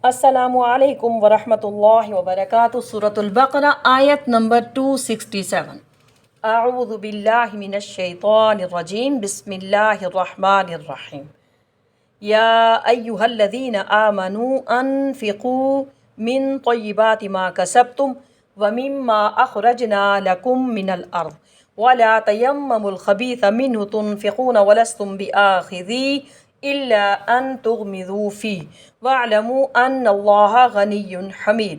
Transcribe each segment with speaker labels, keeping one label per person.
Speaker 1: السلام علیکم ورحمۃ اللہ وبرکاتہ۔ سورۃ البقرہ آیت نمبر 267۔ اعوذ باللہ من الشیطان الرجیم، بسم اللہ الرحمن الرحیم۔ یا ایہا الذین آمنوا انفقوا من طیبات ما کسبتم ومما اخرجنا لکم من الارض ولا تیمموا الخبیث منہ تنفقون ولستم بآخذیہ الا ان تغمضوا فیہ واعلموا ان اللہ غنی حمید۔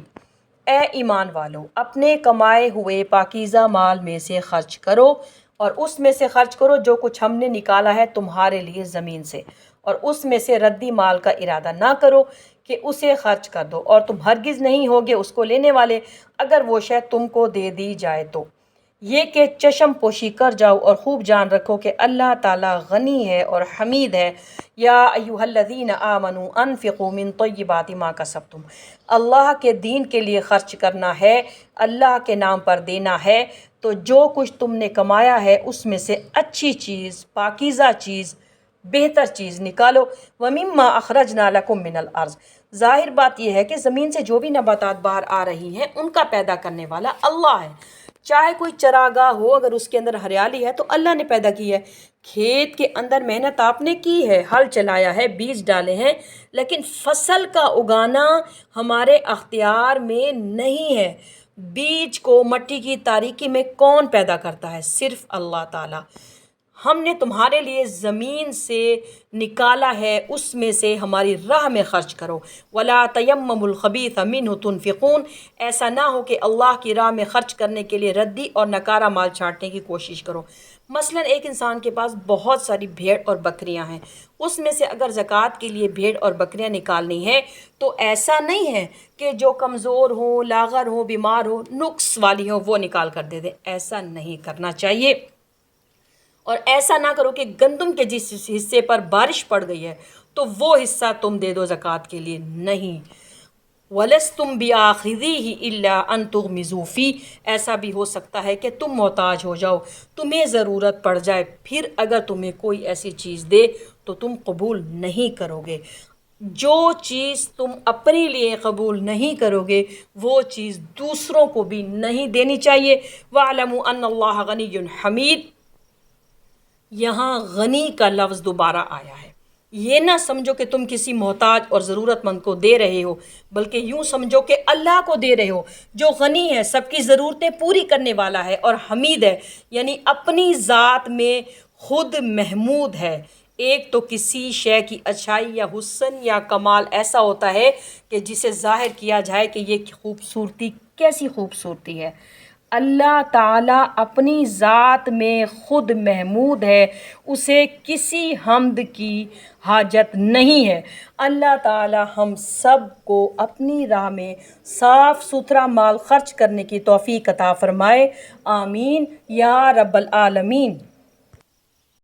Speaker 1: اے ایمان والو، اپنے کمائے ہوئے پاکیزہ مال میں سے خرچ کرو، اور اس میں سے خرچ کرو جو کچھ ہم نے نکالا ہے تمہارے لیے زمین سے، اور اس میں سے ردی مال کا ارادہ نہ کرو کہ اسے خرچ کر دو، اور تم ہرگز نہیں ہوگے اس کو لینے والے اگر وہ شے تم کو دے دی جائے تو، یہ کہ چشم پوشی کر جاؤ اور خوب جان رکھو کہ اللہ تعالیٰ غنی ہے اور حمید ہے۔ یا ایہا الذین آمنوا انفقوا من طیبات ما کسبتم، اللہ کے دین کے لیے خرچ کرنا ہے، اللہ کے نام پر دینا ہے، تو جو کچھ تم نے کمایا ہے اس میں سے اچھی چیز، پاکیزہ چیز، بہتر چیز نکالو۔ وَمِمَّا أَخْرَجْنَا لَكُم مِّنَ الْأَرْضِ، ظاہر بات یہ ہے کہ زمین سے جو بھی نباتات باہر آ رہی ہیں ان کا پیدا کرنے والا اللہ ہے۔ چاہے کوئی چراگاہ ہو، اگر اس کے اندر ہریالی ہے تو اللہ نے پیدا کی ہے۔ کھیت کے اندر محنت آپ نے کی ہے، ہل چلایا ہے، بیج ڈالے ہیں، لیکن فصل کا اگانا ہمارے اختیار میں نہیں ہے۔ بیج کو مٹی کی تاریکی میں کون پیدا کرتا ہے؟ صرف اللہ تعالیٰ۔ ہم نے تمہارے لیے زمین سے نکالا ہے، اس میں سے ہماری راہ میں خرچ کرو۔ وَلَا تَيَمَّمُوا الْخَبِيثَ مِنْهُ تُنْفِقُونَ، ایسا نہ ہو کہ اللہ کی راہ میں خرچ کرنے کے لیے ردی اور نکارہ مال چھانٹنے کی کوشش کرو۔ مثلا ایک انسان کے پاس بہت ساری بھیڑ اور بکریاں ہیں، اس میں سے اگر زکوٰۃ کے لیے بھیڑ اور بکریاں نکالنی ہے تو ایسا نہیں ہے کہ جو کمزور ہوں، لاغر ہوں، بیمار ہوں، نقص والی ہوں وہ نکال کر دے دیں، ایسا نہیں کرنا چاہیے۔ اور ایسا نہ کرو کہ گندم کے جس حصے پر بارش پڑ گئی ہے تو وہ حصہ تم دے دو زکوٰۃ کے لیے، نہیں۔ وَلَسْتُمْ بِآخِذِيهِ إِلَّا أَن تُغْمِضُوا فِيهِ، ایسا بھی ہو سکتا ہے کہ تم محتاج ہو جاؤ، تمہیں ضرورت پڑ جائے، پھر اگر تمہیں کوئی ایسی چیز دے تو تم قبول نہیں کرو گے۔ جو چیز تم اپنے لیے قبول نہیں کرو گے وہ چیز دوسروں کو بھی نہیں دینی چاہیے۔ وَاعْلَمُوا أَنَّ اللَّهَ غَنِيٌّ حَمِيدٌ، یہاں غنی کا لفظ دوبارہ آیا ہے۔ یہ نہ سمجھو کہ تم کسی محتاج اور ضرورت مند کو دے رہے ہو، بلکہ یوں سمجھو کہ اللہ کو دے رہے ہو جو غنی ہے، سب کی ضرورتیں پوری کرنے والا ہے اور حمید ہے، یعنی اپنی ذات میں خود محمود ہے۔ ایک تو کسی شے کی اچھائی یا حسن یا کمال ایسا ہوتا ہے کہ جسے ظاہر کیا جائے کہ یہ خوبصورتی کیسی خوبصورتی ہے۔ اللہ تعالیٰ اپنی ذات میں خود محمود ہے، اسے کسی حمد کی حاجت نہیں ہے۔ اللہ تعالیٰ ہم سب کو اپنی راہ میں صاف ستھرا مال خرچ کرنے کی توفیق عطا فرمائے، آمین یا رب العالمین۔